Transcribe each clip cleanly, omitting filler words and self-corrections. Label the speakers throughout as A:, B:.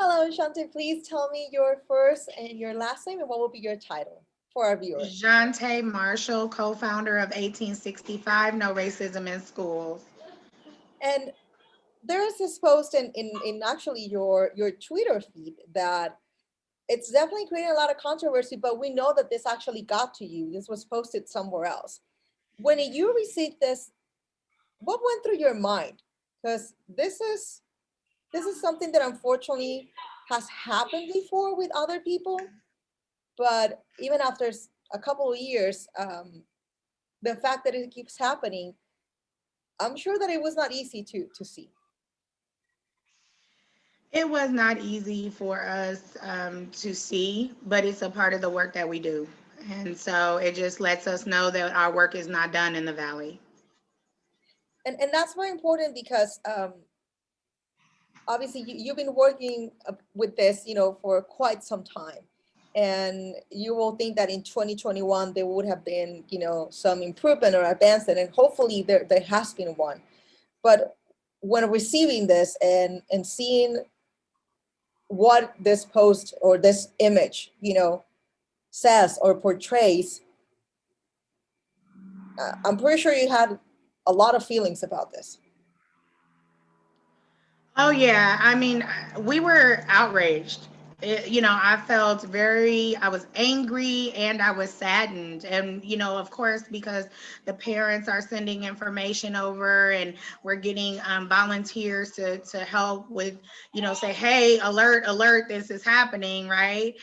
A: Hello, Shante. Please tell me your first and your last name and what will be your title for our viewers.
B: Jshauntae Marshall, co-founder of 1865, No Racism in Schools.
A: And there is this post in actually your Twitter feed that it's definitely creating a lot of controversy, but we know that this actually got to you. This was posted somewhere else. When you received this, what went through your mind? Because this is something that unfortunately has happened before with other people, but even after a couple of years, the fact that it keeps happening, I'm sure that it was not easy to see.
B: It was not easy for us to see, but it's a part of the work that we do. And so it just lets us know that our work is not done in the Valley.
A: And that's very important because obviously you've been working with this, for quite some time. And you will think that in 2021 there would have been, some improvement or advancement, and hopefully there has been one. But when receiving this and seeing what this post or this image, says or portrays, I'm pretty sure you had a lot of feelings about this.
B: Oh yeah, I mean, we were outraged. I felt I was angry and I was saddened. And, of course, because the parents are sending information over and we're getting volunteers to help with, say, hey, alert, alert, this is happening, right?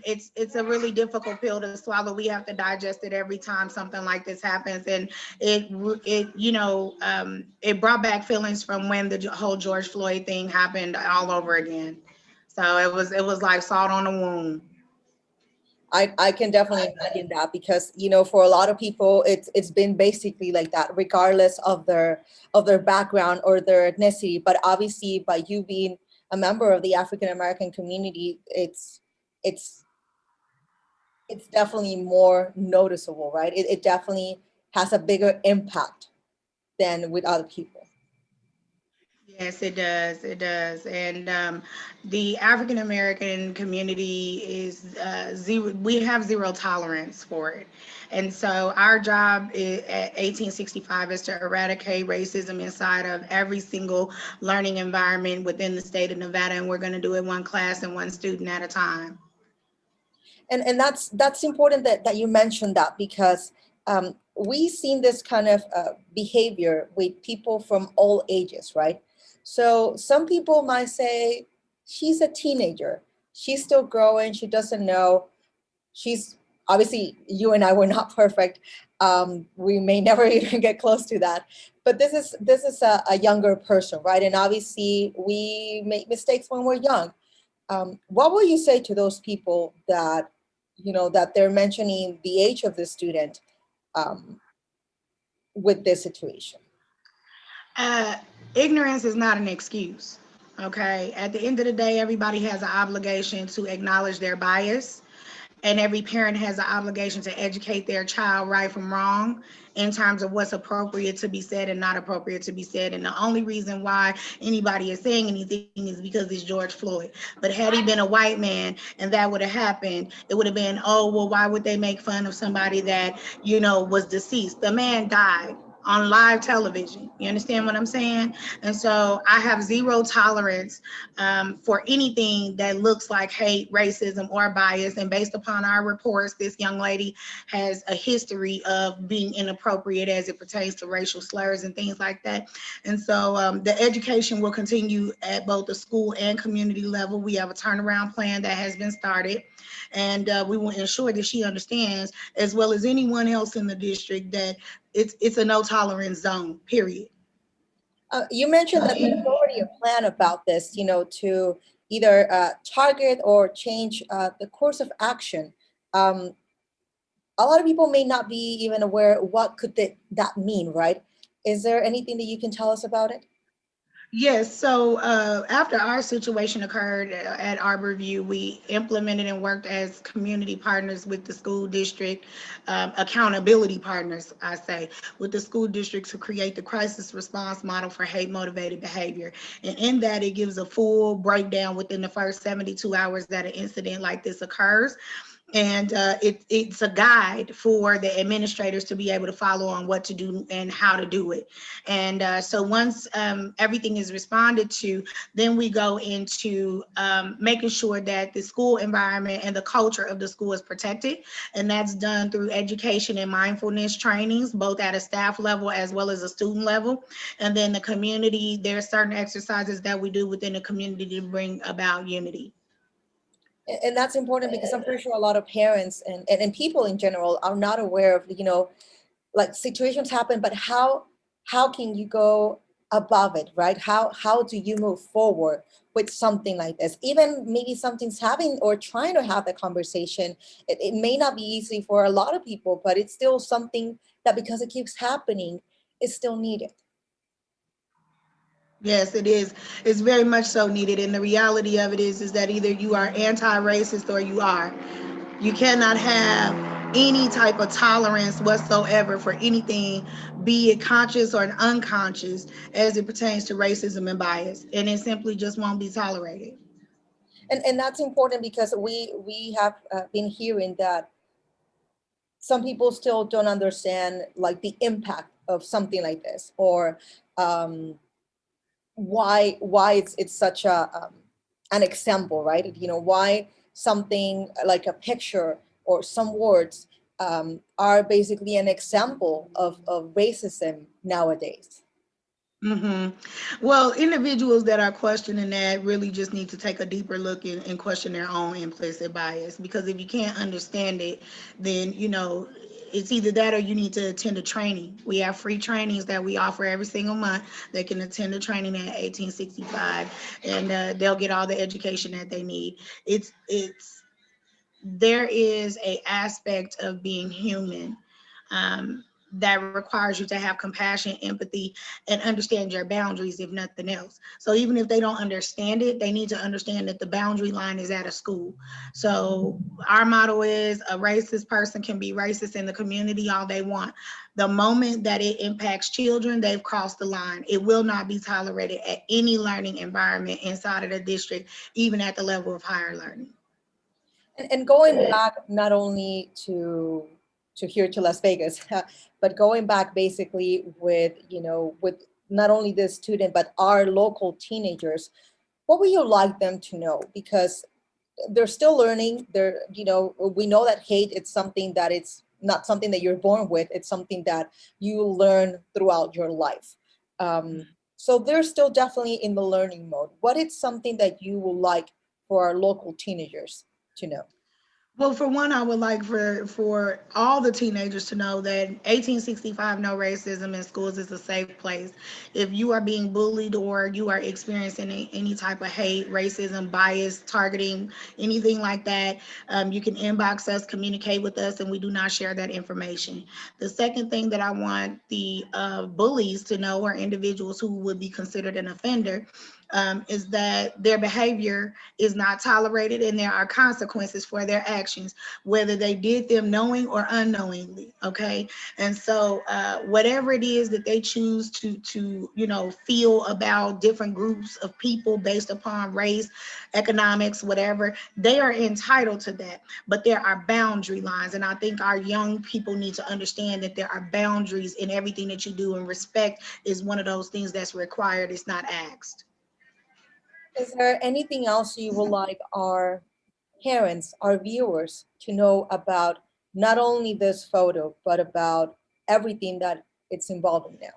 B: It's a really difficult pill to swallow. We have to digest it every time something like this happens. And it brought back feelings from when the whole George Floyd thing happened all over again. So it was like salt on the wound.
A: I can definitely imagine that because for a lot of people it's been basically like that regardless of their background or their ethnicity, but obviously by you being a member of the African American community, it's it's definitely more noticeable, right? It definitely has a bigger impact than with other people.
B: Yes, it does. It does. And the African American community is zero. We have zero tolerance for it. And so our job at 1865 is to eradicate racism inside of every single learning environment within the state of Nevada. And we're going to do it one class and one student at a time.
A: And that's important that you mentioned that because we've seen this kind of behavior with people from all ages, right? So some people might say she's a teenager, she's still growing, she doesn't know. She's obviously, you and I were not perfect. We may never even get close to that, but this is a younger person, right? And obviously we make mistakes when we're young. What will you say to those people that that they're mentioning the age of the student um, with this situation?
B: Uh, Ignorance is not an excuse. Okay. At the end of the day, everybody has an obligation to acknowledge their bias, and every parent has an obligation to educate their child right from wrong in terms of what's appropriate to be said and not appropriate to be said. And the only reason why anybody is saying anything is because it's George Floyd. But had he been a white man and that would have happened, it would have been, oh, well, why would they make fun of somebody that, was deceased? The man died on live television. You understand what I'm saying? And so I have zero tolerance for anything that looks like hate, racism, or bias. And based upon our reports, this young lady has a history of being inappropriate as it pertains to racial slurs and things like that. And so the education will continue at both the school and community level. We have a turnaround plan that has been started. And we will ensure that she understands, as well as anyone else in the district, that it's a no tolerance zone, period.
A: You mentioned that there's already a plan about this, to either target or change the course of action. Um, a lot of people may not be even aware what could that mean, right? Is there anything that you can tell us about it?
B: Yes, so after our situation occurred at Arborview, we implemented and worked as community partners with the school district, accountability partners, I say, with the school district to create the crisis response model for hate motivated behavior. And in that, it gives a full breakdown within the first 72 hours that an incident like this occurs, and it's a guide for the administrators to be able to follow on what to do and how to do it. And so once everything is responded to, then we go into making sure that the school environment and the culture of the school is protected. And that's done through education and mindfulness trainings, both at a staff level as well as a student level. And then the community, there are certain exercises that we do within the community to bring about unity.
A: And that's important because I'm pretty sure a lot of parents and people in general are not aware of, like situations happen, but how can you go above it, right? How do you move forward with something like this? Even maybe something's having or trying to have the conversation. It may not be easy for a lot of people, but it's still something that because it keeps happening, is still needed.
B: Yes, it is. It's very much so needed. And the reality of it is that either you are anti-racist or you are. You cannot have any type of tolerance whatsoever for anything, be it conscious or unconscious, as it pertains to racism and bias. And it simply just won't be tolerated.
A: And that's important because we have been hearing that some people still don't understand like the impact of something like this, or um, why it's such a an example, right? Why something like a picture or some words are basically an example of racism nowadays.
B: hmm Well, individuals that are questioning that really just need to take a deeper look and question their own implicit bias. Because if you can't understand it, then it's either that or you need to attend a training. We have free trainings that we offer every single month. They can attend a training at 1865, and they'll get all the education that they need. It's there is a aspect of being human, that requires you to have compassion, empathy, and understand your boundaries, if nothing else. So even if they don't understand it, they need to understand that the boundary line is at a school. So our motto is a racist person can be racist in the community all they want. The moment that it impacts children, they've crossed the line. It will not be tolerated at any learning environment inside of the district, even at the level of higher learning.
A: And going back not only to here to Las Vegas, but going back basically with with not only this student but our local teenagers, what would you like them to know? Because they're still learning. We know that hate, it's something that it's not something that you're born with. It's something that you learn throughout your life. So they're still definitely in the learning mode. What is something that you would like for our local teenagers to know?
B: Well, for one, I would like for all the teenagers to know that 1865 No Racism in Schools is a safe place. If you are being bullied or you are experiencing any type of hate, racism, bias, targeting, anything like that, you can inbox us, communicate with us, and we do not share that information. The second thing that I want the bullies to know, or individuals who would be considered an offender, is that their behavior is not tolerated and there are consequences for their actions, whether they did them knowing or unknowingly. Okay. And so whatever it is that they choose to feel about different groups of people based upon race, economics, whatever, they are entitled to that. But there are boundary lines. And I think our young people need to understand that there are boundaries in everything that you do, and respect is one of those things that's required. It's not asked.
A: Is there anything else you would like our parents, our viewers to know about not only this photo, but about everything that it's involving now?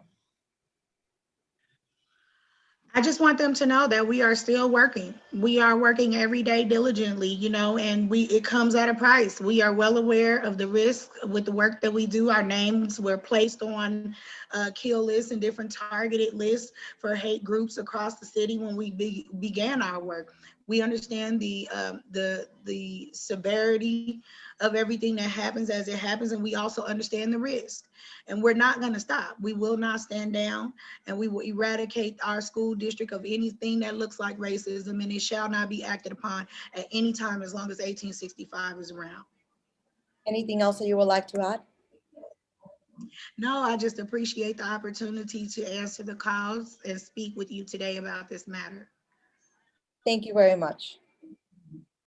B: I just want them to know that we are still working. We are working every day diligently, and it comes at a price. We are well aware of the risk with the work that we do. Our names were placed on kill lists and different targeted lists for hate groups across the city when we began our work. We understand the severity of everything that happens as it happens, and we also understand the risk. And we're not going to stop. We will not stand down, and we will eradicate our school district of anything that looks like racism, and it shall not be acted upon at any time as long as 1865 is around.
A: Anything else that you would like to add?
B: No, I just appreciate the opportunity to answer the calls and speak with you today about this matter.
A: Thank you very much.